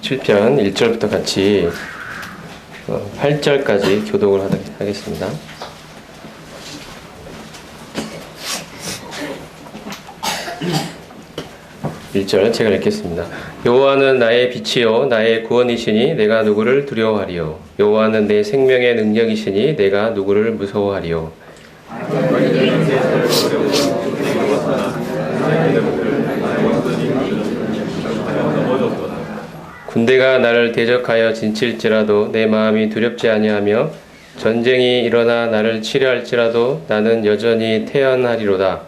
7편 1절부터 같이 8절까지 교독을 하겠습니다. (1절) 제가 읽겠습니다. 여호와는 나의 빛이요 나의 구원이시니 내가 누구를 두려워하리요. 여호와는 내 생명의 능력이시니 내가 누구를 무서워하리요. 군대가 나를 대적하여 진칠지라도 내 마음이 두렵지 아니하며 전쟁이 일어나 나를 치려할지라도 나는 여전히 태연하리로다.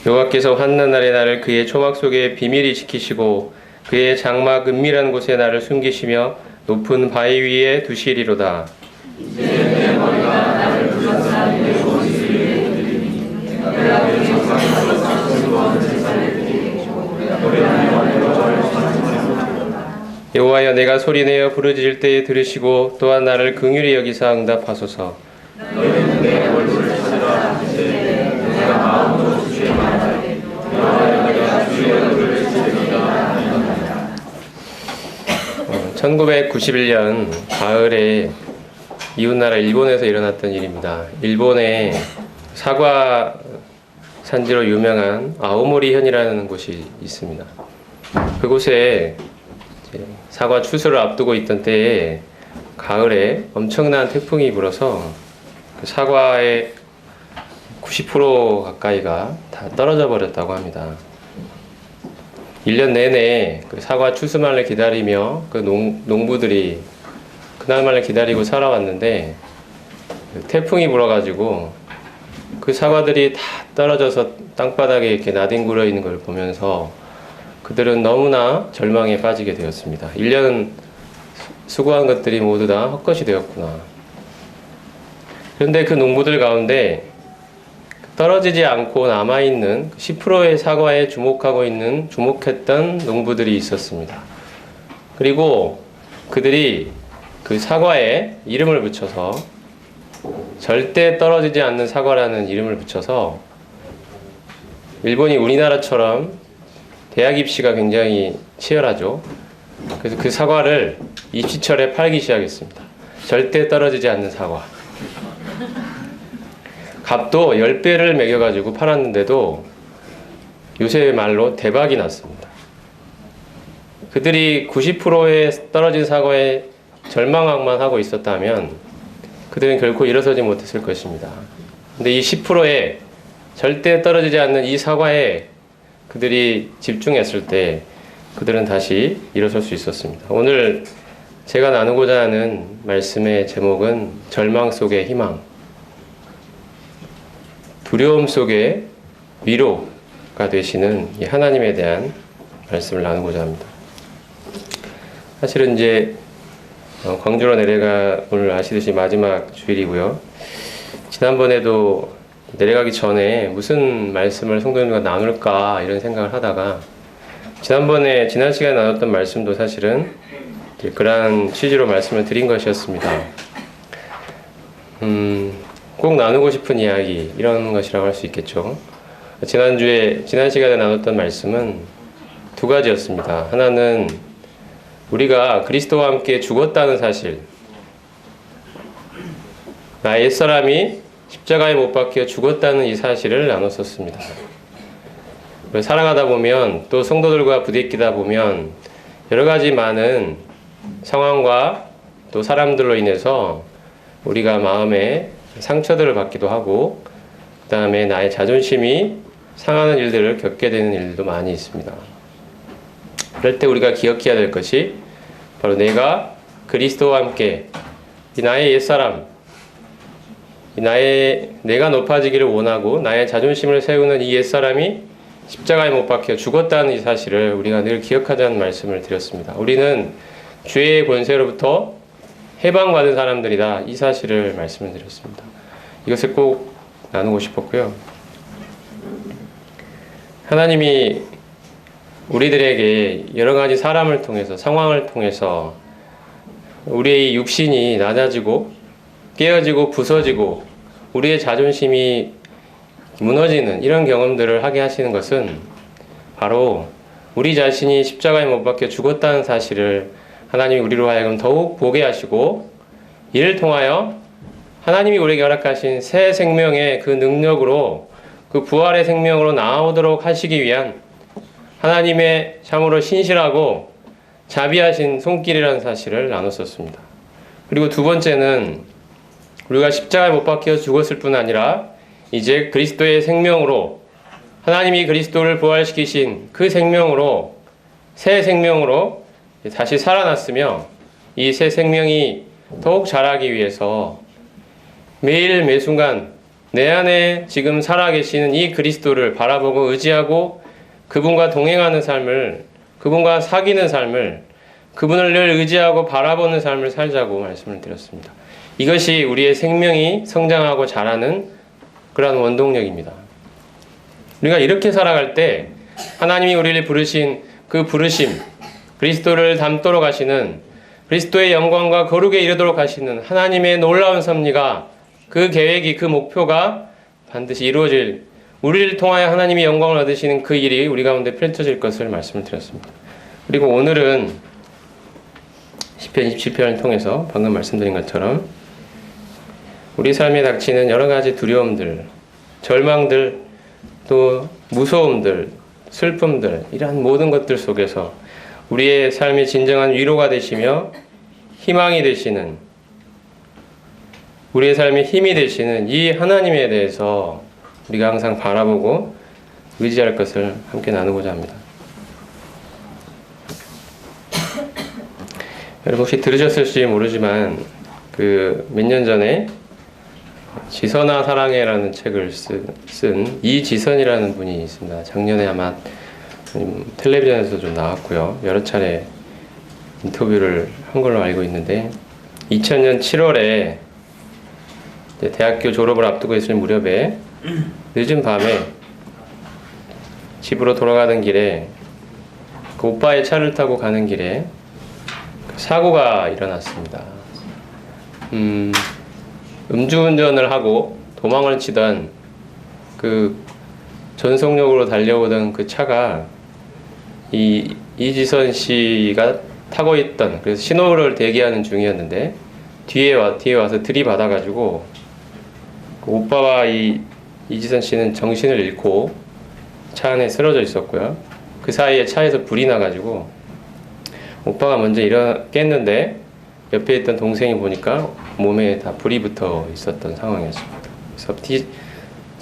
여호와께서 환난 날에 나를 그의 초막 속에 비밀히 지키시고 그의 장막 은밀한 곳에 나를 숨기시며 높은 바위 위에 두시리로다. 여호와여 내가 소리내어 부르짖을 때에 들으시고 또한 나를 긍휼히 여기사 응답하소서. (1991년) 가을에 이웃나라 일본에서 일어났던 일입니다. 일본에 사과 산지로 유명한 아오모리현이라는 곳이 있습니다. 그곳에 사과 추수를 앞두고 있던 때에 가을에 엄청난 태풍이 불어서 그 사과의 90% 가까이가 다 떨어져 버렸다고 합니다. 1년 내내 그 사과 추수만을 기다리며 그 농부들이 그날만을 기다리고 살아왔는데 그 태풍이 불어가지고 그 사과들이 다 떨어져서 땅바닥에 이렇게 나뒹굴어 있는 걸 보면서 그들은 너무나 절망에 빠지게 되었습니다. 1년 수고한 것들이 모두 다 헛것이 되었구나. 그런데 그 농부들 가운데 떨어지지 않고 남아있는 10%의 사과에 주목했던 농부들이 있었습니다. 그리고 그들이 그 사과에 이름을 붙여서 절대 떨어지지 않는 사과라는 이름을 붙여서 일본이 우리나라처럼 대학 입시가 굉장히 치열하죠. 그래서 그 사과를 입시철에 팔기 시작했습니다. 절대 떨어지지 않는 사과. 값도 10배를 매겨가지고 팔았는데도 요새 말로 대박이 났습니다. 그들이 90%의 떨어진 사과에 절망만 하고 있었다면 그들은 결코 일어서지 못했을 것입니다. 근데 이 10%에 절대 떨어지지 않는 이 사과에 그들이 집중했을 때 그들은 다시 일어설 수 있었습니다. 오늘 제가 나누고자 하는 말씀의 제목은 절망 속의 희망, 두려움 속의 위로가 되시는 이 하나님에 대한 말씀을 나누고자 합니다. 사실은 이제 광주로 내려가 오늘 아시듯이 마지막 주일이고요. 지난번에도 내려가기 전에 무슨 말씀을 성도님과 나눌까 이런 생각을 하다가 지난 시간에 나눴던 말씀도 사실은 그러한 취지로 말씀을 드린 것이었습니다. 꼭 나누고 싶은 이야기 이런 것이라고 할 수 있겠죠. 지난 시간에 나눴던 말씀은 두 가지였습니다. 하나는 우리가 그리스도와 함께 죽었다는 사실, 나의 옛사람이 십자가에 못 박혀 죽었다는 이 사실을 나눴었습니다. 살아가다 보면 또 성도들과 부딪히다 보면 여러 가지 많은 상황과 또 사람들로 인해서 우리가 마음에 상처들을 받기도 하고 그 다음에 나의 자존심이 상하는 일들을 겪게 되는 일도 많이 있습니다. 그럴 때 우리가 기억해야 될 것이 바로 내가 그리스도와 함께 이 나의 옛사람, 내가 높아지기를 원하고 나의 자존심을 세우는 이 옛사람이 십자가에 못 박혀 죽었다는 이 사실을 우리가 늘 기억하자는 말씀을 드렸습니다. 우리는 죄의 권세로부터 해방받은 사람들이다. 이 사실을 말씀을 드렸습니다. 이것을 꼭 나누고 싶었고요. 하나님이 우리들에게 여러 가지 사람을 통해서, 상황을 통해서 우리의 육신이 낮아지고 깨어지고 부서지고 우리의 자존심이 무너지는 이런 경험들을 하게 하시는 것은 바로 우리 자신이 십자가에 못 박혀 죽었다는 사실을 하나님이 우리로 하여금 더욱 보게 하시고, 이를 통하여 하나님이 우리에게 허락하신 새 생명의 그 능력으로, 그 부활의 생명으로 나오도록 하시기 위한 하나님의 참으로 신실하고 자비하신 손길이라는 사실을 나눴었습니다. 그리고 두 번째는 우리가 십자가에 못 박혀 죽었을 뿐 아니라 이제 그리스도의 생명으로, 하나님이 그리스도를 부활시키신 그 생명으로, 새 생명으로 다시 살아났으며, 이 새 생명이 더욱 자라기 위해서 매일 매순간 내 안에 지금 살아계시는 이 그리스도를 바라보고 의지하고 그분과 동행하는 삶을, 그분과 사귀는 삶을, 그분을 늘 의지하고 바라보는 삶을 살자고 말씀을 드렸습니다. 이것이 우리의 생명이 성장하고 자라는 그러한 원동력입니다. 우리가 이렇게 살아갈 때 하나님이 우리를 부르신 그 부르심, 그리스도를 닮도록 하시는, 그리스도의 영광과 거룩에 이르도록 하시는 하나님의 놀라운 섭리가, 그 계획이, 그 목표가 반드시 이루어질, 우리를 통하여 하나님이 영광을 얻으시는 그 일이 우리 가운데 펼쳐질 것을 말씀을 드렸습니다. 그리고 오늘은 시편 27편을 통해서 방금 말씀드린 것처럼 우리 삶에 닥치는 여러 가지 두려움들, 절망들, 또 무서움들, 슬픔들, 이러한 모든 것들 속에서 우리의 삶의 진정한 위로가 되시며 희망이 되시는, 우리의 삶의 힘이 되시는 이 하나님에 대해서 우리가 항상 바라보고 의지할 것을 함께 나누고자 합니다. 여러분 혹시 들으셨을지 모르지만 몇 년 전에 지선아 사랑해라는 책을 쓴 이지선이라는 분이 있습니다. 작년에 아마 텔레비전에서 좀 나왔고요. 여러 차례 인터뷰를 한 걸로 알고 있는데, 2000년 7월에 대학교 졸업을 앞두고 있을 무렵에 늦은 밤에 집으로 돌아가는 길에 그 오빠의 차를 타고 가는 길에 사고가 일어났습니다. 음주운전을 하고 도망을 치던 그 전속력으로 달려오던 그 차가 이지선 씨가 타고 있던, 그래서 신호를 대기하는 중이었는데 뒤에 와서 들이받아가지고 그 오빠와 이지선 씨는 정신을 잃고 차 안에 쓰러져 있었고요. 그 사이에 차에서 불이 나가지고 오빠가 먼저 깼는데 옆에 있던 동생이 보니까 몸에 다 불이 붙어 있었던 상황이었습니다. 그래서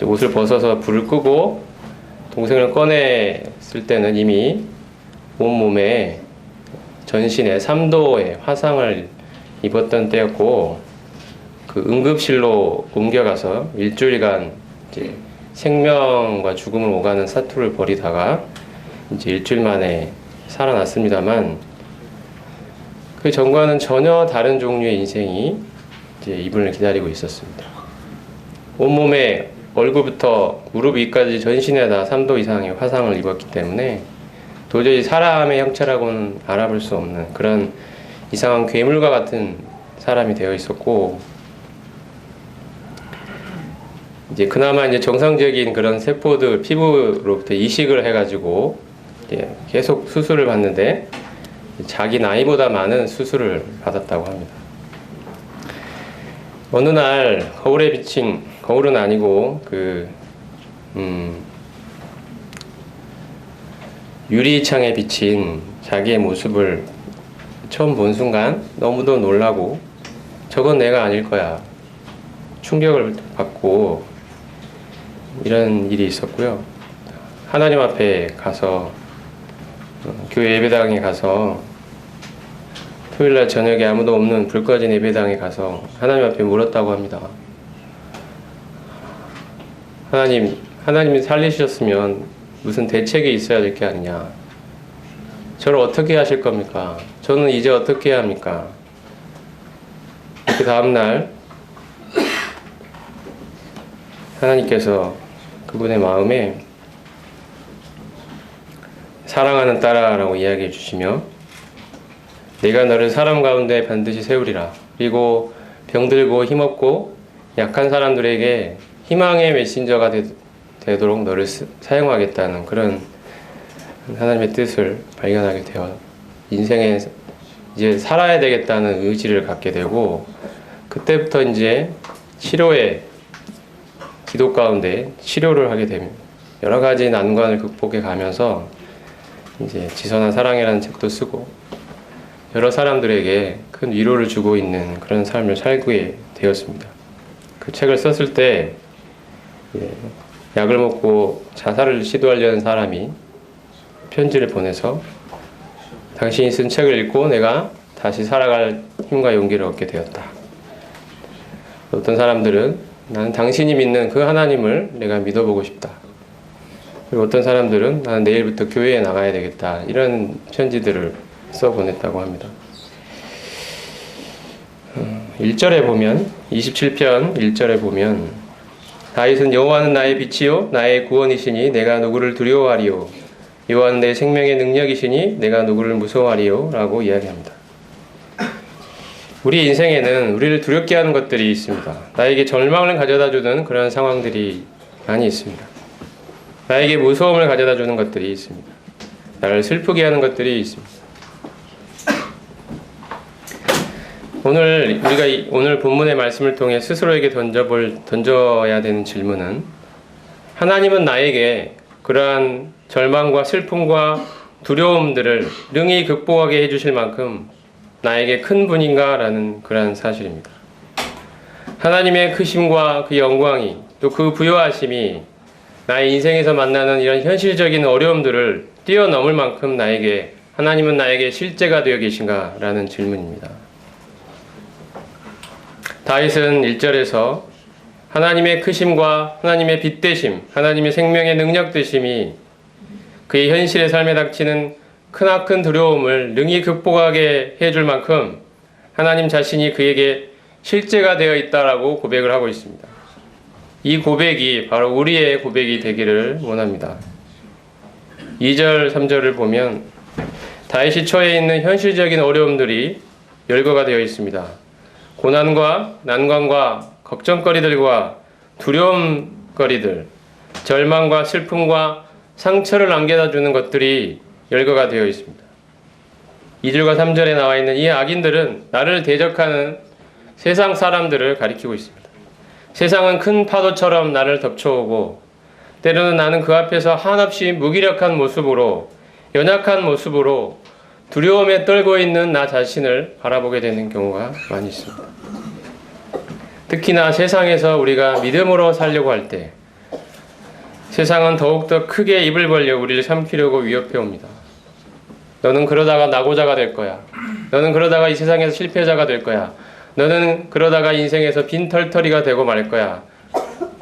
옷을 벗어서 불을 끄고 동생을 꺼냈을 때는 이미 온몸에 전신에 3도의 화상을 입었던 때였고, 그 응급실로 옮겨가서 일주일간 이제 생명과 죽음을 오가는 사투를 벌이다가 이제 일주일 만에 살아났습니다만, 그 전과는 전혀 다른 종류의 인생이 이제 이분을 기다리고 있었습니다. 온몸에 얼굴부터 무릎 위까지 전신에 다 3도 이상의 화상을 입었기 때문에 도저히 사람의 형체라고는 알아볼 수 없는 그런 이상한 괴물과 같은 사람이 되어 있었고, 이제 그나마 이제 정상적인 그런 세포들 피부로부터 이식을 해가지고 이제 계속 수술을 받는데 자기 나이보다 많은 수술을 받았다고 합니다. 어느 날 거울에 비친, 거울은 아니고 유리창에 비친 자기의 모습을 처음 본 순간 너무도 놀라고, 저건 내가 아닐 거야, 충격을 받고 이런 일이 있었고요. 하나님 앞에 가서, 교회 예배당에 가서, 토요일날 저녁에 아무도 없는 불 꺼진 예배당에 가서 하나님 앞에 물었다고 합니다. 하나님이 살리셨으면 무슨 대책이 있어야 될 게 아니냐. 저를 어떻게 하실 겁니까? 저는 이제 어떻게 해야 합니까? 그 다음날 하나님께서 그분의 마음에 사랑하는 딸아라고 이야기해 주시며 내가 너를 사람 가운데 반드시 세우리라. 그리고 병들고 힘없고 약한 사람들에게 희망의 메신저가 되도록 너를 사용하겠다는 그런 하나님의 뜻을 발견하게 되어 인생에 이제 살아야 되겠다는 의지를 갖게 되고, 그때부터 이제 치료의 기도 가운데 치료를 하게 됩니다. 여러 가지 난관을 극복해 가면서 이제 지선한 사랑이라는 책도 쓰고 여러 사람들에게 큰 위로를 주고 있는 그런 삶을 살게 되었습니다. 그 책을 썼을 때 약을 먹고 자살을 시도하려는 사람이 편지를 보내서 당신이 쓴 책을 읽고 내가 다시 살아갈 힘과 용기를 얻게 되었다. 어떤 사람들은 나는 당신이 믿는 그 하나님을 내가 믿어보고 싶다. 그리고 어떤 사람들은 나는 내일부터 교회에 나가야 되겠다. 이런 편지들을 써 보냈다고 합니다. 1절에 보면 27편 1절에 보면 다윗은 여호와는 나의 빛이요 나의 구원이시니 내가 누구를 두려워하리요 여호와는 내 생명의 능력이시니 내가 누구를 무서워하리요 라고 이야기합니다. 우리 인생에는 우리를 두렵게 하는 것들이 있습니다. 나에게 절망을 가져다 주는 그런 상황들이 많이 있습니다. 나에게 무서움을 가져다 주는 것들이 있습니다. 나를 슬프게 하는 것들이 있습니다. 우리가 오늘 본문의 말씀을 통해 스스로에게 던져야 되는 질문은, 하나님은 나에게 그러한 절망과 슬픔과 두려움들을 능히 극복하게 해주실 만큼 나에게 큰 분인가? 라는 그러한 사실입니다. 하나님의 크심과 그 영광이, 또 그 부요하심이 나의 인생에서 만나는 이런 현실적인 어려움들을 뛰어넘을 만큼 하나님은 나에게 실제가 되어 계신가? 라는 질문입니다. 다윗은 1절에서 하나님의 크심과 하나님의 빛되심, 하나님의 생명의 능력 되심이 그의 현실의 삶에 닥치는 크나큰 두려움을 능히 극복하게 해줄 만큼 하나님 자신이 그에게 실제가 되어 있다라고 고백을 하고 있습니다. 이 고백이 바로 우리의 고백이 되기를 원합니다. 2절, 3절을 보면 다윗이 처해 있는 현실적인 어려움들이 열거가 되어 있습니다. 고난과 난관과 걱정거리들과 두려움거리들, 절망과 슬픔과 상처를 남겨다 주는 것들이 열거가 되어 있습니다. 2절과 3절에 나와 있는 이 악인들은 나를 대적하는 세상 사람들을 가리키고 있습니다. 세상은 큰 파도처럼 나를 덮쳐오고 때로는 나는 그 앞에서 한없이 무기력한 모습으로, 연약한 모습으로 두려움에 떨고 있는 나 자신을 바라보게 되는 경우가 많이 있습니다. 특히나 세상에서 우리가 믿음으로 살려고 할 때 세상은 더욱더 크게 입을 벌려 우리를 삼키려고 위협해 옵니다. 너는 그러다가 낙오자가 될 거야. 너는 그러다가 이 세상에서 실패자가 될 거야. 너는 그러다가 인생에서 빈털터리가 되고 말 거야.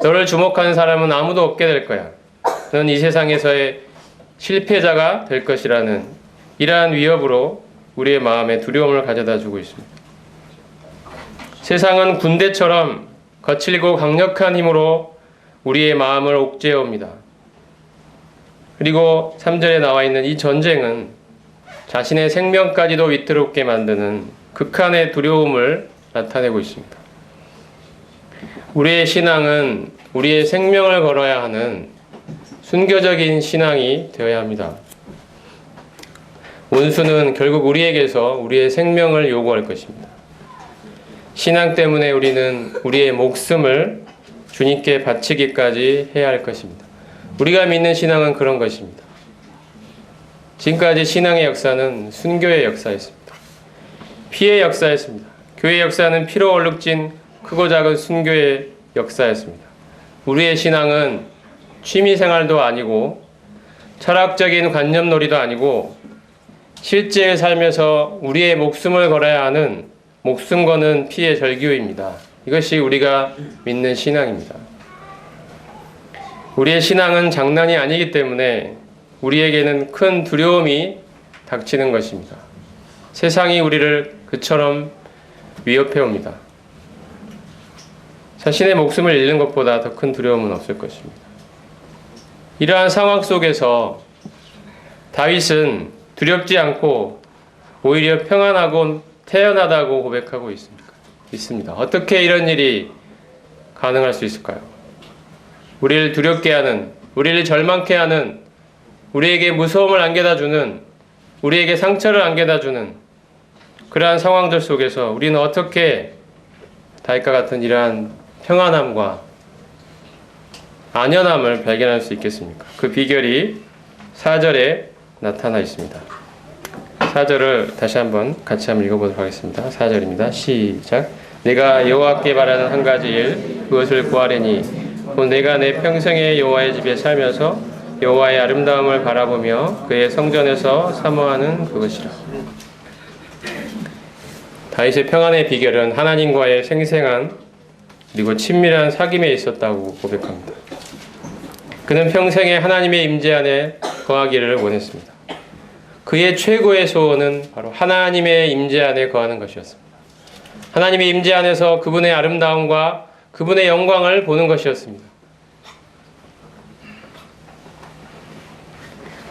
너를 주목하는 사람은 아무도 없게 될 거야. 너는 이 세상에서의 실패자가 될 것이라는 이러한 위협으로 우리의 마음에 두려움을 가져다 주고 있습니다. 세상은 군대처럼 거칠고 강력한 힘으로 우리의 마음을 옥죄해 옵니다. 그리고 3절에 나와 있는 이 전쟁은 자신의 생명까지도 위태롭게 만드는 극한의 두려움을 나타내고 있습니다. 우리의 신앙은 우리의 생명을 걸어야 하는 순교적인 신앙이 되어야 합니다. 원수는 결국 우리에게서 우리의 생명을 요구할 것입니다. 신앙 때문에 우리는 우리의 목숨을 주님께 바치기까지 해야 할 것입니다. 우리가 믿는 신앙은 그런 것입니다. 지금까지 신앙의 역사는 순교의 역사였습니다. 피의 역사였습니다. 교회의 역사는 피로 얼룩진 크고 작은 순교의 역사였습니다. 우리의 신앙은 취미생활도 아니고 철학적인 관념놀이도 아니고 실제의 삶에서 우리의 목숨을 걸어야 하는 목숨 거는 피의 절규입니다. 이것이 우리가 믿는 신앙입니다. 우리의 신앙은 장난이 아니기 때문에 우리에게는 큰 두려움이 닥치는 것입니다. 세상이 우리를 그처럼 위협해 옵니다. 자신의 목숨을 잃는 것보다 더 큰 두려움은 없을 것입니다. 이러한 상황 속에서 다윗은 두렵지 않고 오히려 평안하고 태연하다고 고백하고 있습니다. 어떻게 이런 일이 가능할 수 있을까요? 우리를 두렵게 하는, 우리를 절망케 하는, 우리에게 무서움을 안겨다주는, 우리에게 상처를 안겨다주는 그러한 상황들 속에서 우리는 어떻게 다윗과 같은 이러한 평안함과 안연함을 발견할 수 있겠습니까? 그 비결이 4절에 나타나 있습니다. 4절을 다시 한번 같이 한번 읽어보도록 하겠습니다. 4절입니다. 시작. 내가 여호와께 바라는 한 가지 일 그것을 구하려니 곧 내가 내 평생에 여호와의 집에 살면서 여호와의 아름다움을 바라보며 그의 성전에서 사모하는 그것이라. 다윗의 평안의 비결은 하나님과의 생생한 그리고 친밀한 사귐에 있었다고 고백합니다. 그는 평생에 하나님의 임재 안에 거하기를 원했습니다. 그의 최고의 소원은 바로 하나님의 임재 안에 거하는 것이었습니다. 하나님의 임재 안에서 그분의 아름다움과 그분의 영광을 보는 것이었습니다.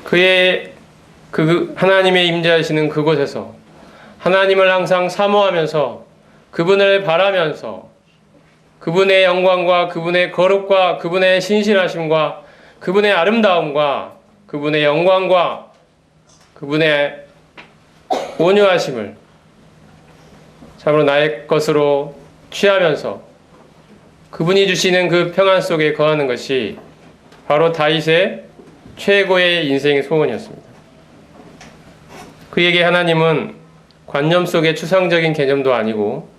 그의 하나님의 임재하시는 그곳에서 하나님을 항상 사모하면서 그분을 바라면서 그분의 영광과 그분의 거룩과 그분의 신실하심과 그분의 아름다움과 그분의 영광과 그분의 온유하심을 참으로 나의 것으로 취하면서 그분이 주시는 그 평안 속에 거하는 것이 바로 다윗의 최고의 인생의 소원이었습니다. 그에게 하나님은 관념 속의 추상적인 개념도 아니고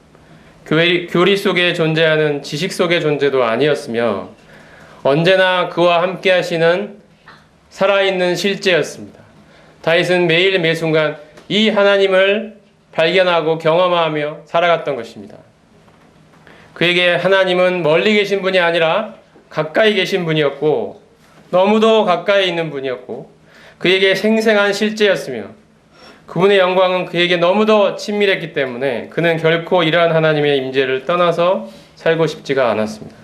교리 속에 존재하는 지식 속의 존재도 아니었으며 언제나 그와 함께 하시는 살아있는 실제였습니다. 다윗은 매일 매순간 이 하나님을 발견하고 경험하며 살아갔던 것입니다. 그에게 하나님은 멀리 계신 분이 아니라 가까이 계신 분이었고 너무도 가까이 있는 분이었고 그에게 생생한 실제였으며 그분의 영광은 그에게 너무도 친밀했기 때문에 그는 결코 이러한 하나님의 임재를 떠나서 살고 싶지가 않았습니다.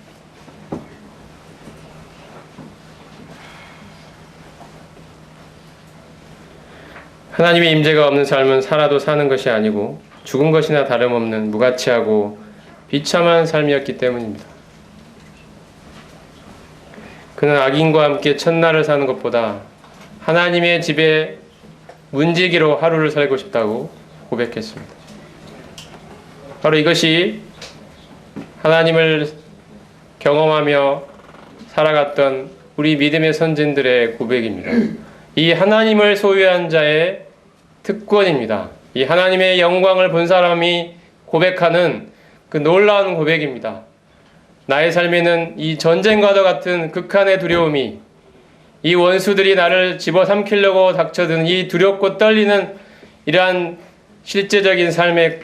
하나님의 임재가 없는 삶은 살아도 사는 것이 아니고 죽은 것이나 다름없는 무가치하고 비참한 삶이었기 때문입니다. 그는 악인과 함께 첫날을 사는 것보다 하나님의 집에 문지기로 하루를 살고 싶다고 고백했습니다. 바로 이것이 하나님을 경험하며 살아갔던 우리 믿음의 선진들의 고백입니다. 이 하나님을 소유한 자의 특권입니다. 이 하나님의 영광을 본 사람이 고백하는 그 놀라운 고백입니다. 나의 삶에는 이 전쟁과도 같은 극한의 두려움이 이 원수들이 나를 집어삼키려고 닥쳐드는 이 두렵고 떨리는 이러한 실제적인 삶의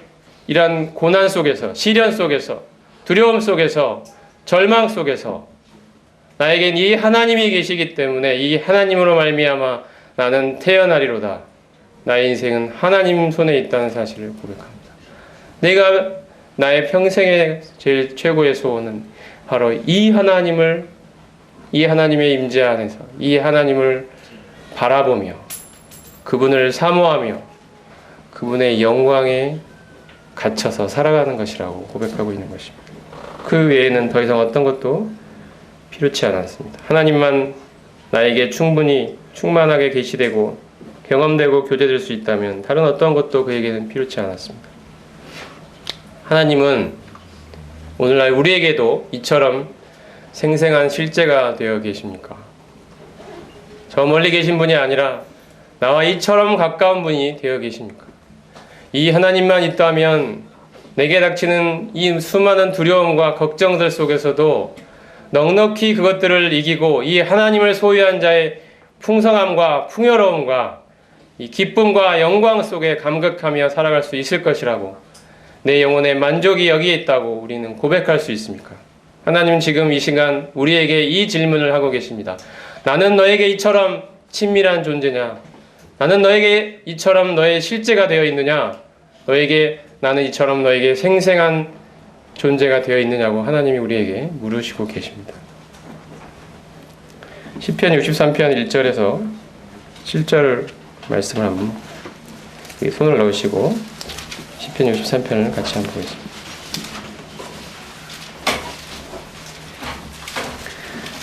이러한 고난 속에서 시련 속에서 두려움 속에서 절망 속에서 나에겐 이 하나님이 계시기 때문에 이 하나님으로 말미암아 나는 태어나리로다. 나의 인생은 하나님 손에 있다는 사실을 고백합니다. 내가 나의 평생의 제일 최고의 소원은 바로 이 하나님의 임재 안에서 이 하나님을 바라보며 그분을 사모하며 그분의 영광에 갇혀서 살아가는 것이라고 고백하고 있는 것입니다. 그 외에는 더 이상 어떤 것도 필요치 않았습니다. 하나님만 나에게 충만하게 계시되고 경험되고 교제될 수 있다면 다른 어떤 것도 그에게는 필요치 않았습니다. 하나님은 오늘날 우리에게도 이처럼 생생한 실제가 되어 계십니까? 저 멀리 계신 분이 아니라 나와 이처럼 가까운 분이 되어 계십니까? 이 하나님만 있다면 내게 닥치는 이 수많은 두려움과 걱정들 속에서도 넉넉히 그것들을 이기고 이 하나님을 소유한 자의 풍성함과 풍요로움과 이 기쁨과 영광 속에 감격하며 살아갈 수 있을 것이라고 내 영혼의 만족이 여기에 있다고 우리는 고백할 수 있습니까? 하나님은 지금 이 시간 우리에게 이 질문을 하고 계십니다. 나는 너에게 이처럼 친밀한 존재냐? 나는 너에게 이처럼 너의 실제가 되어 있느냐? 나는 이처럼 너에게 생생한 존재가 되어 있느냐고 하나님이 우리에게 물으시고 계십니다. 시편 63편 1절에서 7절 말씀을 한번 손을 넣으시고 시편 63편을 같이 한번 보겠습니다.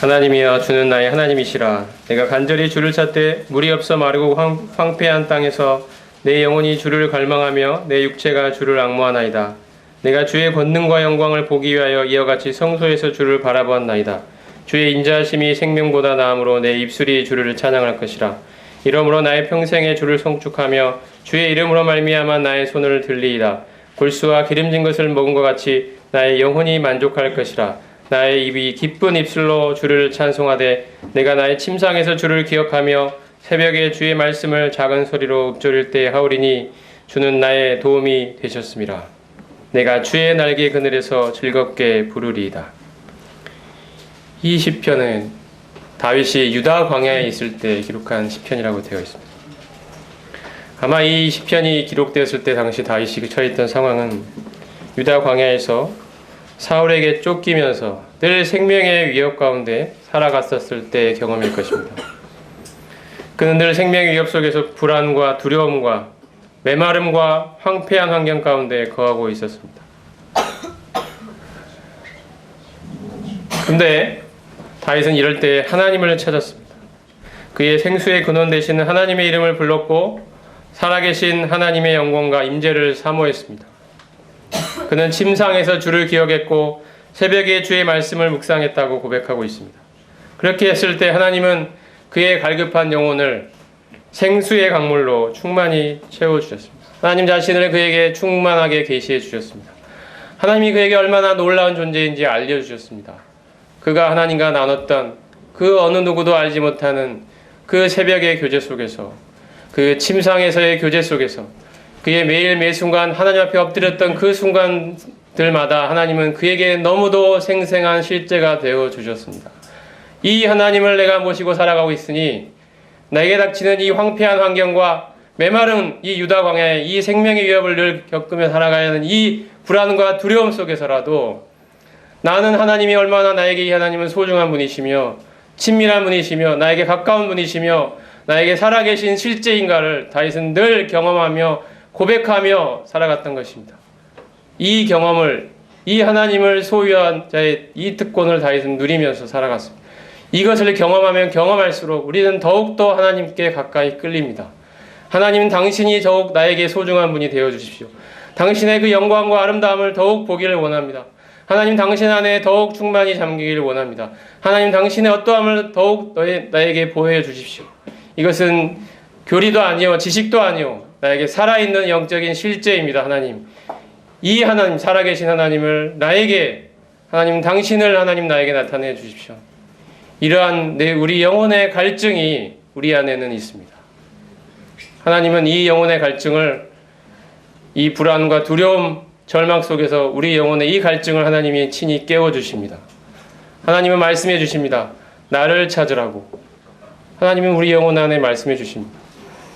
하나님이여 주는 나의 하나님이시라. 내가 간절히 주를 찾되 물이 없어 마르고 황폐한 땅에서 내 영혼이 주를 갈망하며 내 육체가 주를 앙모하나이다. 내가 주의 권능과 영광을 보기 위하여 이와 같이 성소에서 주를 바라보았나이다. 주의 인자하심이 생명보다 나으므로 내 입술이 주를 찬양할 것이라. 이러므로 나의 평생에 주를 송축하며 주의 이름으로 말미암아 나의 손을 들리이다. 골수와 기름진 것을 먹은 것 같이 나의 영혼이 만족할 것이라. 나의 입이 기쁜 입술로 주를 찬송하되 내가 나의 침상에서 주를 기억하며 새벽에 주의 말씀을 작은 소리로 읊조릴 때 하오리니 주는 나의 도움이 되셨음이라. 내가 주의 날개 그늘에서 즐겁게 부르리이다. 이 시편은 다윗이 유다 광야에 있을 때 기록한 시편이라고 되어 있습니다. 아마 이 시편이 기록되었을 때 당시 다윗이 처했던 상황은 유다 광야에서 사울에게 쫓기면서 늘 생명의 위협 가운데 살아갔었을 때의 경험일 것입니다. 그는 늘 생명의 위협 속에서 불안과 두려움과 메마름과 황폐한 환경 가운데 거하고 있었습니다. 근데 다윗은 이럴 때 하나님을 찾았습니다. 그의 생수의 근원 되시는 하나님의 이름을 불렀고 살아계신 하나님의 영광과 임재를 사모했습니다. 그는 침상에서 주를 기억했고 새벽에 주의 말씀을 묵상했다고 고백하고 있습니다. 그렇게 했을 때 하나님은 그의 갈급한 영혼을 생수의 강물로 충만히 채워주셨습니다. 하나님 자신을 그에게 충만하게 계시해 주셨습니다. 하나님이 그에게 얼마나 놀라운 존재인지 알려주셨습니다. 그가 하나님과 나눴던 그 어느 누구도 알지 못하는 그 새벽의 교제 속에서, 그 침상에서의 교제 속에서, 그의 매일 매순간 하나님 앞에 엎드렸던 그 순간들마다 하나님은 그에게 너무도 생생한 실제가 되어 주셨습니다. 이 하나님을 내가 모시고 살아가고 있으니 나에게 닥치는 이 황폐한 환경과 메마른 이 유다 광야의 이 생명의 위협을 늘 겪으며 살아가야 하는 이 불안과 두려움 속에서라도 나는 하나님이 얼마나 나에게 이 하나님은 소중한 분이시며 친밀한 분이시며 나에게 가까운 분이시며 나에게 살아계신 실제인가를 다윗은 늘 경험하며 고백하며 살아갔던 것입니다. 이 경험을, 이 하나님을 소유한 자의 이 특권을 다윗은 누리면서 살아갔습니다. 이것을 경험하면 경험할수록 우리는 더욱더 하나님께 가까이 끌립니다. 하나님은 당신이 더욱 나에게 소중한 분이 되어 주십시오. 당신의 그 영광과 아름다움을 더욱 보기를 원합니다. 하나님 당신 안에 더욱 충만히 잠기기를 원합니다. 하나님 당신의 어떠함을 더욱 나에게 보여 주십시오. 이것은 교리도 아니요 지식도 아니요 나에게 살아있는 영적인 실제입니다. 하나님, 이 하나님, 살아계신 하나님을 나에게, 하나님 당신을 하나님 나에게 나타내 주십시오. 이러한 우리 영혼의 갈증이 우리 안에는 있습니다. 하나님은 이 영혼의 갈증을, 이 불안과 두려움, 절망 속에서 우리 영혼의 이 갈증을 하나님이 친히 깨워주십니다. 하나님은 말씀해 주십니다. 나를 찾으라고. 하나님은 우리 영혼 안에 말씀해 주십니다.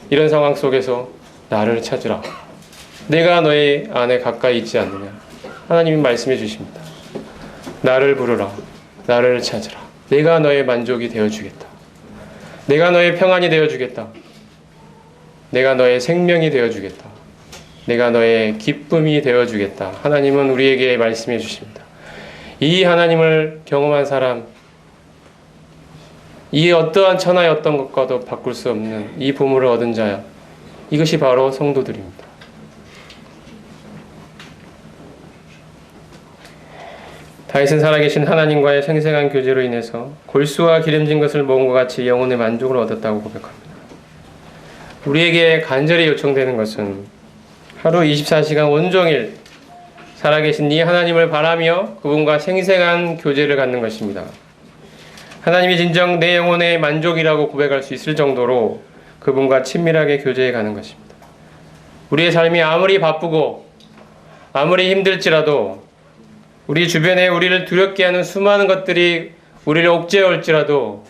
이런 상황 속에서 나를 찾으라. 내가 너의 안에 가까이 있지 않느냐. 하나님이 말씀해 주십니다. 나를 부르라. 나를 찾으라. 내가 너의 만족이 되어주겠다. 내가 너의 평안이 되어주겠다. 내가 너의 생명이 되어주겠다. 내가 너의 기쁨이 되어주겠다. 하나님은 우리에게 말씀해 주십니다. 이 하나님을 경험한 사람, 이 어떠한 천하의 어떤 것과도 바꿀 수 없는 이 보물을 얻은 자야. 이것이 바로 성도들입니다. 다윗은 살아계신 하나님과의 생생한 교제로 인해서 골수와 기름진 것을 먹은 것 같이 영혼의 만족을 얻었다고 고백합니다. 우리에게 간절히 요청되는 것은 하루 24시간 온종일 살아계신 이 하나님을 바라며 그분과 생생한 교제를 갖는 것입니다. 하나님이 진정 내 영혼의 만족이라고 고백할 수 있을 정도로 그분과 친밀하게 교제해 가는 것입니다. 우리의 삶이 아무리 바쁘고 아무리 힘들지라도 우리 주변에 우리를 두렵게 하는 수많은 것들이 우리를 옥죄올지라도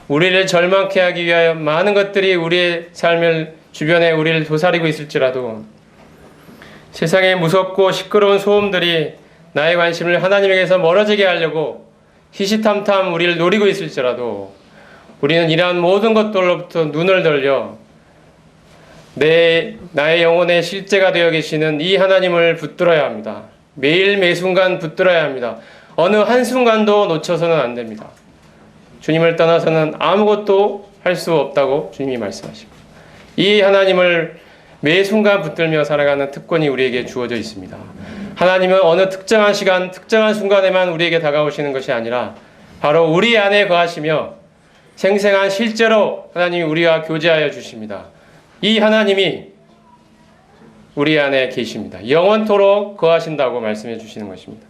우리를 절망케 하기 위하여 많은 것들이 우리의 삶을 주변에 우리를 도사리고 있을지라도 세상의 무섭고 시끄러운 소음들이 나의 관심을 하나님에게서 멀어지게 하려고 희시탐탐 우리를 노리고 있을지라도 우리는 이러한 모든 것들로부터 눈을 돌려 나의 영혼의 실제가 되어 계시는 이 하나님을 붙들어야 합니다. 매일 매순간 붙들어야 합니다. 어느 한순간도 놓쳐서는 안 됩니다. 주님을 떠나서는 아무것도 할 수 없다고 주님이 말씀하십니다. 이 하나님을 매 순간 붙들며 살아가는 특권이 우리에게 주어져 있습니다. 하나님은 어느 특정한 시간, 특정한 순간에만 우리에게 다가오시는 것이 아니라 바로 우리 안에 거하시며 생생한 실제로 하나님이 우리와 교제하여 주십니다. 이 하나님이 우리 안에 계십니다. 영원토록 거하신다고 말씀해 주시는 것입니다.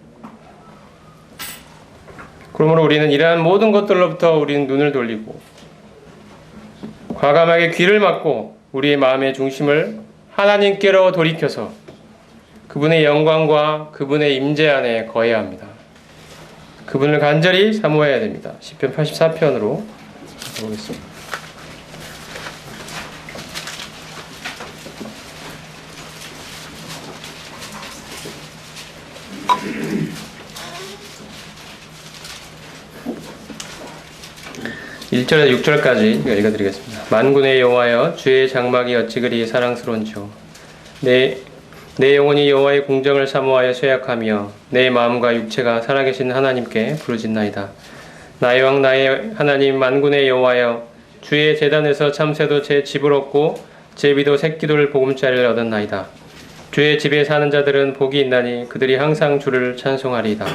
그러므로 우리는 이러한 모든 것들로부터 우리는 눈을 돌리고 과감하게 귀를 막고 우리의 마음의 중심을 하나님께로 돌이켜서 그분의 영광과 그분의 임재 안에 거해야 합니다. 그분을 간절히 사모해야 됩니다. 시편 84편으로 보겠습니다. (1절에서) (6절까지) 읽어드리겠습니다. 만군의 여호와여, 주의 장막이 어찌 그리 사랑스러운지요. 내 영혼이 여호와의 공정을 사모하여 쇠약하며 내 마음과 육체가 살아계신 하나님께 부르짖나이다. 나의 왕 나의 하나님 만군의 여호와여, 주의 제단에서 참새도 제 집을 얻고 제비도 새끼돌 보금자리를 얻었나이다. 주의 집에 사는 자들은 복이 있나니 그들이 항상 주를 찬송하리이다.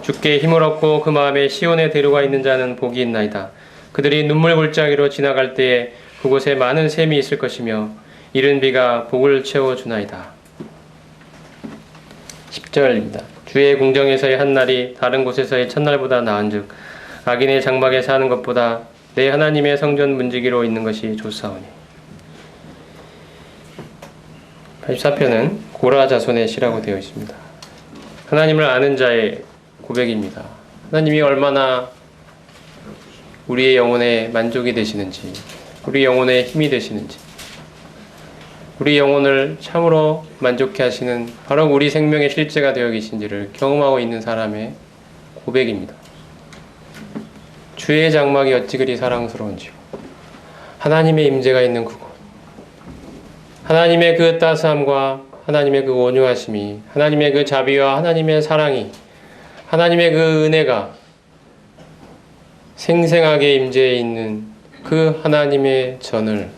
주께 힘을 얻고 그 마음에 시온에 데려가 있는 자는 복이 있나이다. 그들이 눈물 골짜기로 지나갈 때에 그곳에 많은 샘이 있을 것이며 이른 비가 복을 채워주나이다. 10절입니다. 주의 궁정에서의 한날이 다른 곳에서의 첫날보다 나은즉 악인의 장막에 사는 것보다 내 하나님의 성전 문지기로 있는 것이 좋사오니. 84편은 고라 자손의 시라고 되어 있습니다. 하나님을 아는 자의 고백입니다. 하나님이 얼마나 우리의 영혼에 만족이 되시는지, 우리 영혼에 힘이 되시는지, 우리 영혼을 참으로 만족해 하시는 바로 우리 생명의 실제가 되어 계신지를 경험하고 있는 사람의 고백입니다. 주의 장막이 어찌 그리 사랑스러운지요. 하나님의 임재가 있는 그곳, 하나님의 그 따스함과 하나님의 그 온유하심이, 하나님의 그 자비와 하나님의 사랑이, 하나님의 그 은혜가 생생하게 임재해 있는 그 하나님의 전을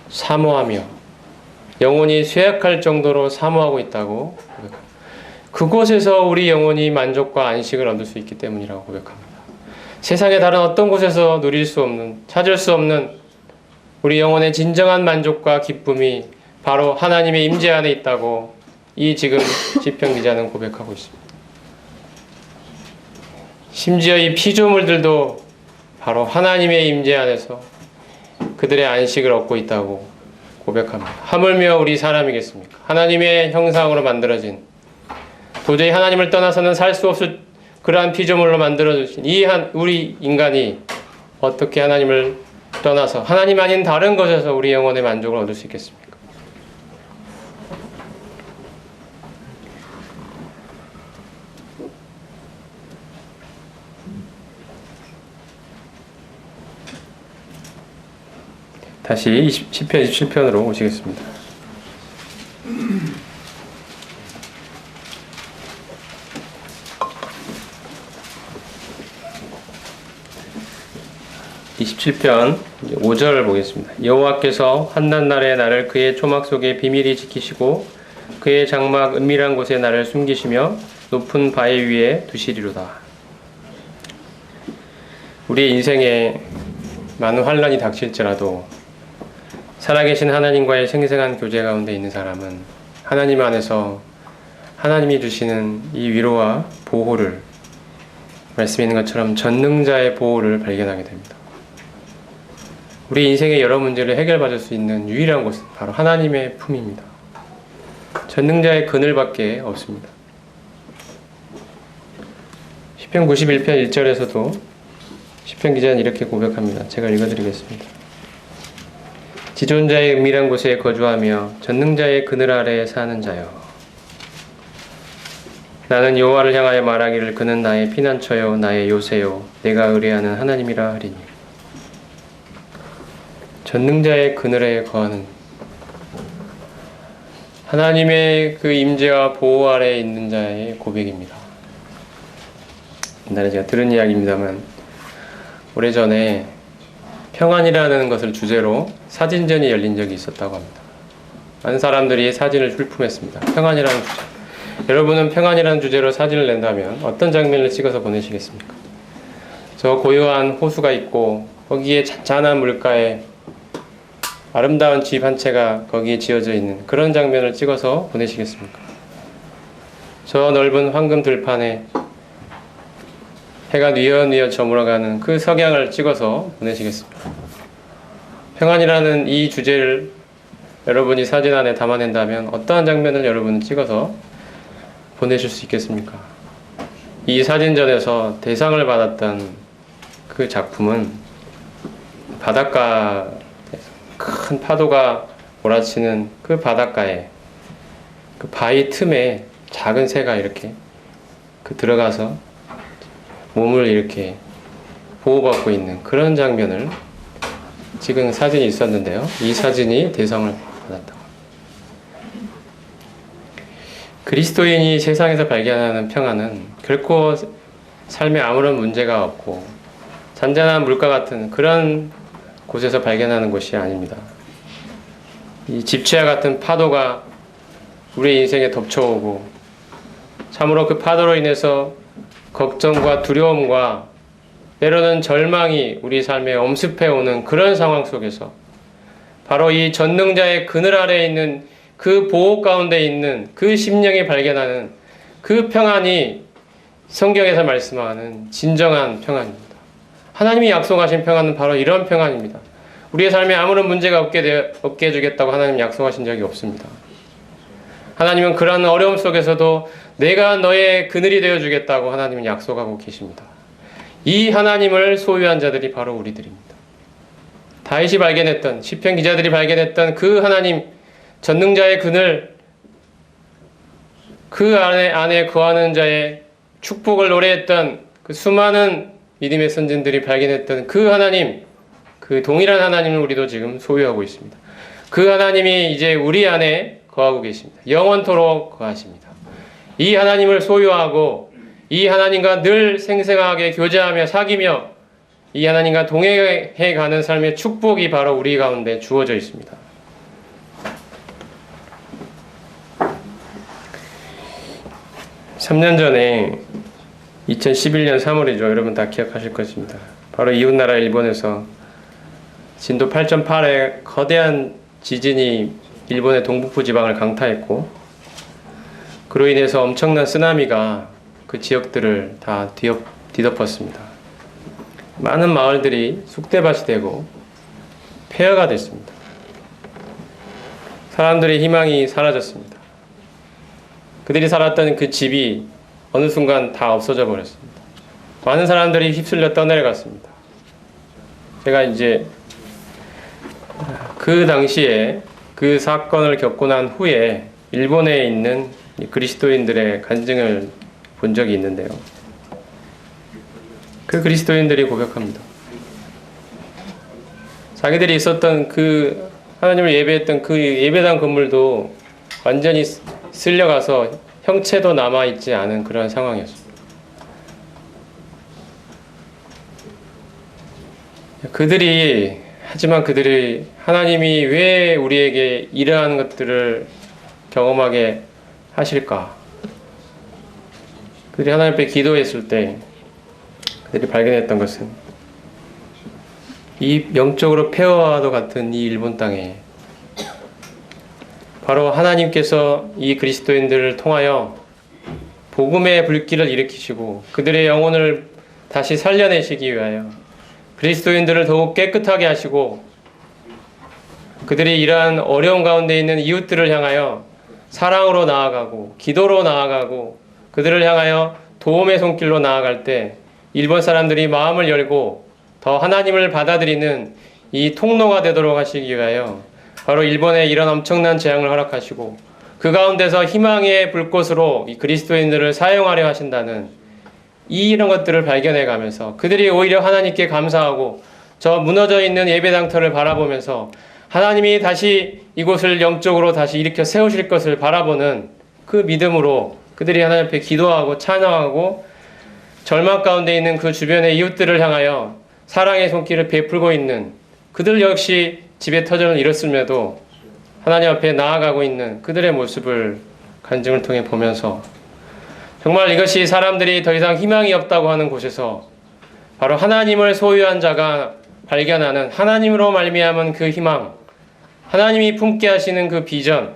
사모하며 영혼이 쇠약할 정도로 사모하고 있다고 고백합니다. 그곳에서 우리 영혼이 만족과 안식을 얻을 수 있기 때문이라고 고백합니다. 세상의 다른 어떤 곳에서 누릴 수 없는, 찾을 수 없는 우리 영혼의 진정한 만족과 기쁨이 바로 하나님의 임재 안에 있다고 이 지금 시편 기자는 고백하고 있습니다. 심지어 이 피조물들도 바로 하나님의 임재 안에서 그들의 안식을 얻고 있다고 고백합니다. 하물며 우리 사람이겠습니까? 하나님의 형상으로 만들어진, 도저히 하나님을 떠나서는 살 수 없을 그러한 피조물로 만들어주신 우리 인간이 어떻게 하나님을 떠나서 하나님 아닌 다른 것에서 우리 영혼의 만족을 얻을 수 있겠습니까? 다시 시편 27편으로 오시겠습니다. (27편) 5절 보겠습니다. 여호와께서 환난날에 나를 그의 초막 속에 비밀히 지키시고 그의 장막 은밀한 곳에 나를 숨기시며 높은 바위 위에 두시리로다. 우리의 인생에 많은 환난이 닥칠지라도 살아계신 하나님과의 생생한 교제 가운데 있는 사람은 하나님 안에서 하나님이 주시는 이 위로와 보호를, 말씀에 있는 것처럼 전능자의 보호를 발견하게 됩니다. 우리 인생의 여러 문제를 해결받을 수 있는 유일한 곳은 바로 하나님의 품입니다. 전능자의 그늘밖에 없습니다. 시편 91편 1절에서도 시편 기자는 이렇게 고백합니다. 제가 읽어드리겠습니다. 지존자의 은밀한 곳에 거주하며 전능자의 그늘 아래에 사는 자여, 나는 여호와를 향하여 말하기를 그는 나의 피난처요 나의 요새요 내가 의뢰하는 하나님이라 하리니. 전능자의 그늘에 거하는 하나님의 그 임재와 보호 아래에 있는 자의 고백입니다. 옛날에 제가 들은 이야기입니다만 오래전에 평안이라는 것을 주제로 사진전이 열린 적이 있었다고 합니다. 많은 사람들이 사진을 출품했습니다. 평안이라는 주제. 여러분은 평안이라는 주제로 사진을 낸다면 어떤 장면을 찍어서 보내시겠습니까? 저 고요한 호수가 있고 거기에 잔잔한 물가에 아름다운 집 한 채가 거기에 지어져 있는 그런 장면을 찍어서 보내시겠습니까? 저 넓은 황금 들판에 해가 뉘엿뉘엿 저물어가는 그 석양을 찍어서 보내시겠습니까? 평안이라는 이 주제를 여러분이 사진 안에 담아낸다면 어떠한 장면을 여러분은 찍어서 보내실 수 있겠습니까? 이 사진전에서 대상을 받았던 그 작품은 바닷가, 큰 파도가 몰아치는 그 바닷가에 그 바위 틈에 작은 새가 이렇게 들어가서 몸을 이렇게 보호받고 있는 그런 장면을 찍은 사진이 있었는데요. 이 사진이 대상을 받았다고. 그리스도인이 세상에서 발견하는 평안은 결코 삶에 아무런 문제가 없고 잔잔한 물가 같은 그런 곳에서 발견하는 것이 아닙니다. 이 집채와 같은 파도가 우리 인생에 덮쳐오고 참으로 그 파도로 인해서 걱정과 두려움과 때로는 절망이 우리 삶에 엄습해오는 그런 상황 속에서 바로 이 전능자의 그늘 아래에 있는 그 보호 가운데 있는 그 심령이 발견하는 그 평안이 성경에서 말씀하는 진정한 평안입니다. 하나님이 약속하신 평안은 바로 이런 평안입니다. 우리의 삶에 아무런 문제가 없게 해주겠다고 하나님 약속하신 적이 없습니다. 하나님은 그런 어려움 속에서도 내가 너의 그늘이 되어주겠다고 하나님은 약속하고 계십니다. 이 하나님을 소유한 자들이 바로 우리들입니다. 다윗이 발견했던, 시편 기자들이 발견했던 그 하나님, 전능자의 그늘, 그 안에 거하는 자의 축복을 노래했던 그 수많은 믿음의 선진들이 발견했던 그 하나님, 그 동일한 하나님을 우리도 지금 소유하고 있습니다. 그 하나님이 이제 우리 안에 거하고 계십니다. 영원토록 거하십니다. 이 하나님을 소유하고 이 하나님과 늘 생생하게 교제하며 사귀며 이 하나님과 동행해 가는 삶의 축복이 바로 우리 가운데 주어져 있습니다. (3년) 전에 2011년 3월이죠. 여러분 다 기억하실 것입니다. 바로 이웃나라 일본에서 진도 8.8의 거대한 지진이 일본의 동북부 지방을 강타했고 그로 인해서 엄청난 쓰나미가 그 지역들을 다 뒤덮었습니다. 많은 마을들이 쑥대밭이 되고 폐허가 됐습니다. 사람들의 희망이 사라졌습니다. 그들이 살았던 그 집이 어느 순간 다 없어져 버렸습니다. 많은 사람들이 휩쓸려 떠내려갔습니다. 제가 이제 그 당시에 그 사건을 겪고 난 후에 일본에 있는 그리스도인들의 간증을 본 적이 있는데요. 그 그리스도인들이 고백합니다. 자기들이 있었던 그 하나님을 예배했던 그 예배당 건물도 완전히 쓸려가서 형체도 남아있지 않은 그런 상황이었습니다. 하지만 그들이 하나님이 왜 우리에게 이러한 것들을 경험하게 하실까? 그들이 하나님 앞에 기도했을 때 그들이 발견했던 것은 이 영적으로 폐허와도 같은 이 일본 땅에 바로 하나님께서 이 그리스도인들을 통하여 복음의 불길을 일으키시고 그들의 영혼을 다시 살려내시기 위하여 그리스도인들을 더욱 깨끗하게 하시고 그들이 이러한 어려움 가운데 있는 이웃들을 향하여 사랑으로 나아가고 기도로 나아가고 그들을 향하여 도움의 손길로 나아갈 때 일본 사람들이 마음을 열고 더 하나님을 받아들이는 이 통로가 되도록 하시기 위하여 바로 일본에 이런 엄청난 재앙을 허락하시고 그 가운데서 희망의 불꽃으로 이 그리스도인들을 사용하려 하신다는 이런 것들을 발견해 가면서 그들이 오히려 하나님께 감사하고 저 무너져 있는 예배당터를 바라보면서 하나님이 다시 이곳을 영적으로 다시 일으켜 세우실 것을 바라보는 그 믿음으로 그들이 하나님 앞에 기도하고 찬양하고 절망 가운데 있는 그 주변의 이웃들을 향하여 사랑의 손길을 베풀고 있는 그들 역시 집의 터전을 잃었음에도 하나님 앞에 나아가고 있는 그들의 모습을 간증을 통해 보면서 정말 이것이 사람들이 더 이상 희망이 없다고 하는 곳에서 바로 하나님을 소유한 자가 발견하는 하나님으로 말미암은 그 희망, 하나님이 품게 하시는 그 비전,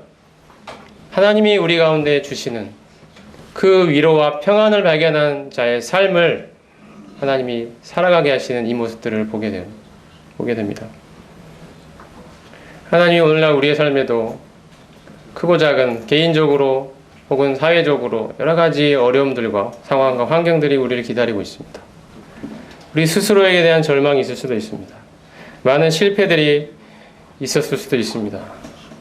하나님이 우리 가운데 주시는 그 위로와 평안을 발견한 자의 삶을 하나님이 살아가게 하시는 이 모습들을 보게 됩니다. 하나님이 오늘날 우리의 삶에도 크고 작은 개인적으로 혹은 사회적으로 여러 가지 어려움들과 상황과 환경들이 우리를 기다리고 있습니다. 우리 스스로에게 대한 절망이 있을 수도 있습니다. 많은 실패들이 있었을 수도 있습니다.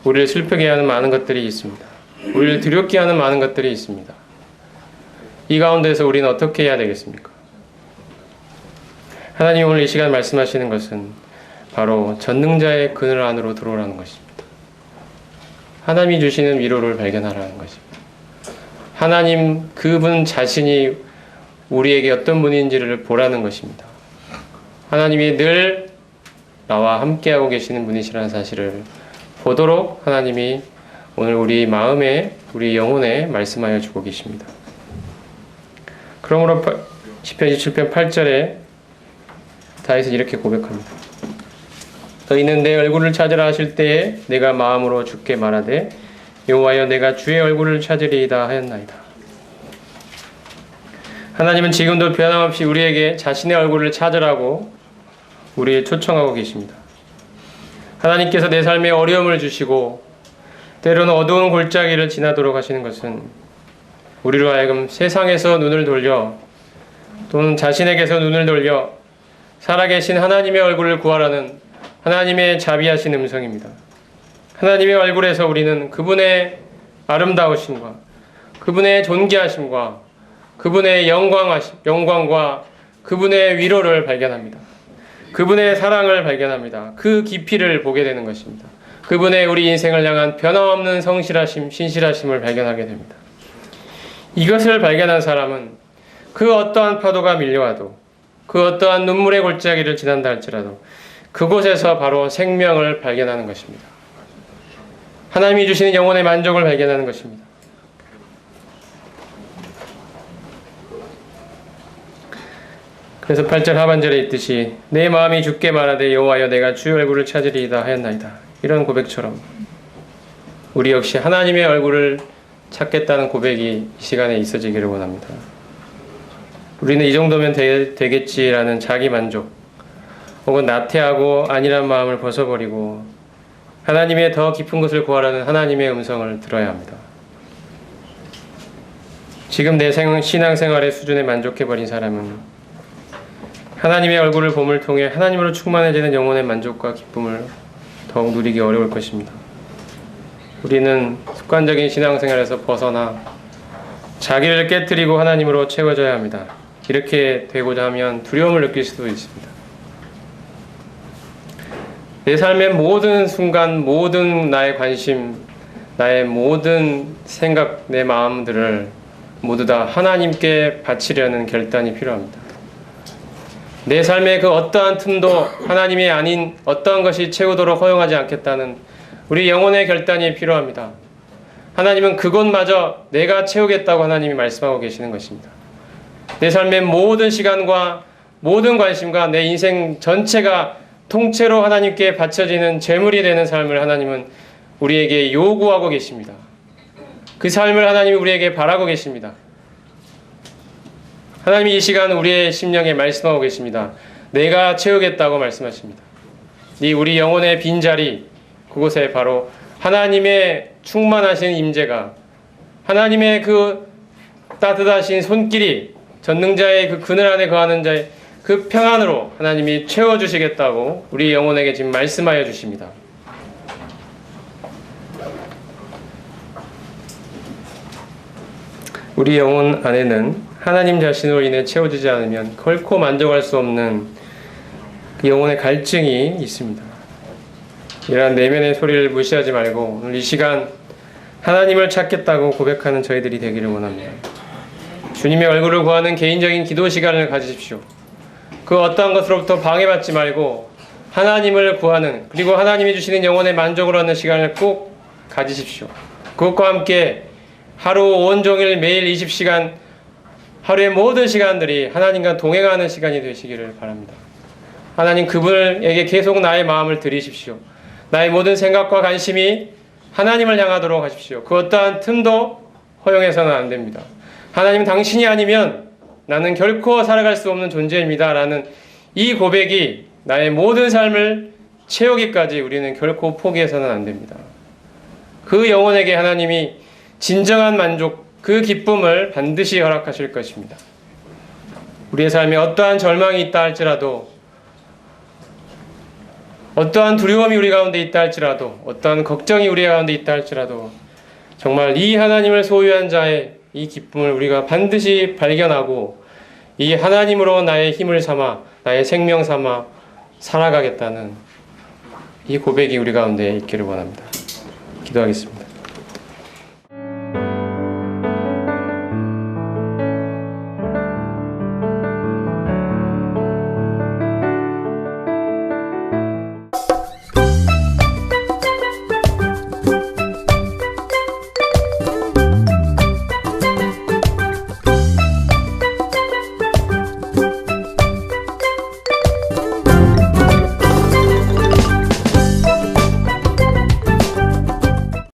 우리를 슬프게 하는 많은 것들이 있습니다. 우리를 두렵게 하는 많은 것들이 있습니다. 이 가운데서 우리는 어떻게 해야 되겠습니까? 하나님 오늘 이 시간 말씀하시는 것은 바로 전능자의 그늘 안으로 들어오라는 것입니다. 하나님이 주시는 위로를 발견하라는 것입니다. 하나님 그분 자신이 우리에게 어떤 분인지를 보라는 것입니다. 하나님이 늘 나와 함께하고 계시는 분이시라는 사실을 보도록 하나님이 오늘 우리 마음에 우리 영혼에 말씀하여 주고 계십니다. 그러므로 시편 27편 8절에 다윗은 이렇게 고백합니다. 너희는 내 얼굴을 찾으라 하실 때에 내가 마음으로 주께 말하되 여호와여 내가 주의 얼굴을 찾으리이다 하였나이다. 하나님은 지금도 변함없이 우리에게 자신의 얼굴을 찾으라고 우리를 초청하고 계십니다. 하나님께서 내 삶에 어려움을 주시고 때로는 어두운 골짜기를 지나도록 하시는 것은 우리로 하여금 세상에서 눈을 돌려 또는 자신에게서 눈을 돌려 살아계신 하나님의 얼굴을 구하라는 하나님의 자비하신 음성입니다. 하나님의 얼굴에서 우리는 그분의 아름다우심과 그분의 존귀하심과 그분의 영광과 그분의 위로를 발견합니다. 그분의 사랑을 발견합니다. 그 깊이를 보게 되는 것입니다. 그분의 우리 인생을 향한 변함없는 성실하심, 신실하심을 발견하게 됩니다. 이것을 발견한 사람은 그 어떠한 파도가 밀려와도 그 어떠한 눈물의 골짜기를 지난다 할지라도 그곳에서 바로 생명을 발견하는 것입니다. 하나님이 주시는 영혼의 만족을 발견하는 것입니다. 그래서 8절 하반절에 있듯이 내 마음이 주께 말하되 여호와여 내가 주의 얼굴을 찾으리이다 하였나이다. 이런 고백처럼 우리 역시 하나님의 얼굴을 찾겠다는 고백이 이 시간에 있어지기를 원합니다. 우리는 이 정도면 되겠지라는 자기 만족 혹은 나태하고 아니란 마음을 벗어버리고 하나님의 더 깊은 것을 구하라는 하나님의 음성을 들어야 합니다. 지금 내 신앙생활의 수준에 만족해버린 사람은 하나님의 얼굴을 봄을 통해 하나님으로 충만해지는 영혼의 만족과 기쁨을 더욱 누리기 어려울 것입니다. 우리는 습관적인 신앙생활에서 벗어나 자기를 깨뜨리고 하나님으로 채워져야 합니다. 이렇게 되고자 하면 두려움을 느낄 수도 있습니다. 내 삶의 모든 순간, 모든 나의 관심, 나의 모든 생각, 내 마음들을 모두 다 하나님께 바치려는 결단이 필요합니다. 내 삶의 그 어떠한 틈도 하나님이 아닌 어떠한 것이 채우도록 허용하지 않겠다는 우리 영혼의 결단이 필요합니다. 하나님은 그곳마저 내가 채우겠다고 하나님이 말씀하고 계시는 것입니다. 내 삶의 모든 시간과 모든 관심과 내 인생 전체가 통째로 하나님께 바쳐지는 제물이 되는 삶을 하나님은 우리에게 요구하고 계십니다. 그 삶을 하나님이 우리에게 바라고 계십니다. 하나님이 이 시간 우리의 심령에 말씀하고 계십니다. 내가 채우겠다고 말씀하십니다. 우리 영혼의 빈자리, 그곳에 바로 하나님의 충만하신 임재가, 하나님의 그 따뜻하신 손길이, 전능자의 그 그늘 안에 거하는 자의 그 평안으로 하나님이 채워주시겠다고 우리 영혼에게 지금 말씀하여 주십니다. 우리 영혼 안에는 하나님 자신으로 인해 채워지지 않으면 결코 만족할 수 없는 그 영혼의 갈증이 있습니다. 이러한 내면의 소리를 무시하지 말고 오늘 이 시간 하나님을 찾겠다고 고백하는 저희들이 되기를 원합니다. 주님의 얼굴을 구하는 개인적인 기도 시간을 가지십시오. 그 어떠한 것으로부터 방해받지 말고 하나님을 구하는, 그리고 하나님이 주시는 영혼의 만족을 얻는 시간을 꼭 가지십시오. 그것과 함께 하루 온종일 매일 20시간, 하루의 모든 시간들이 하나님과 동행하는 시간이 되시기를 바랍니다. 하나님 그분에게 계속 나의 마음을 드리십시오. 나의 모든 생각과 관심이 하나님을 향하도록 하십시오. 그 어떠한 틈도 허용해서는 안 됩니다. 하나님 당신이 아니면 나는 결코 살아갈 수 없는 존재입니다 라는 이 고백이 나의 모든 삶을 채우기까지 우리는 결코 포기해서는 안 됩니다. 그 영혼에게 하나님이 진정한 만족, 그 기쁨을 반드시 허락하실 것입니다. 우리의 삶에 어떠한 절망이 있다 할지라도, 어떠한 두려움이 우리 가운데 있다 할지라도, 어떠한 걱정이 우리 가운데 있다 할지라도 정말 이 하나님을 소유한 자의 이 기쁨을 우리가 반드시 발견하고 이 하나님으로 나의 힘을 삼아, 나의 생명 삼아 살아가겠다는 이 고백이 우리 가운데 있기를 원합니다. 기도하겠습니다.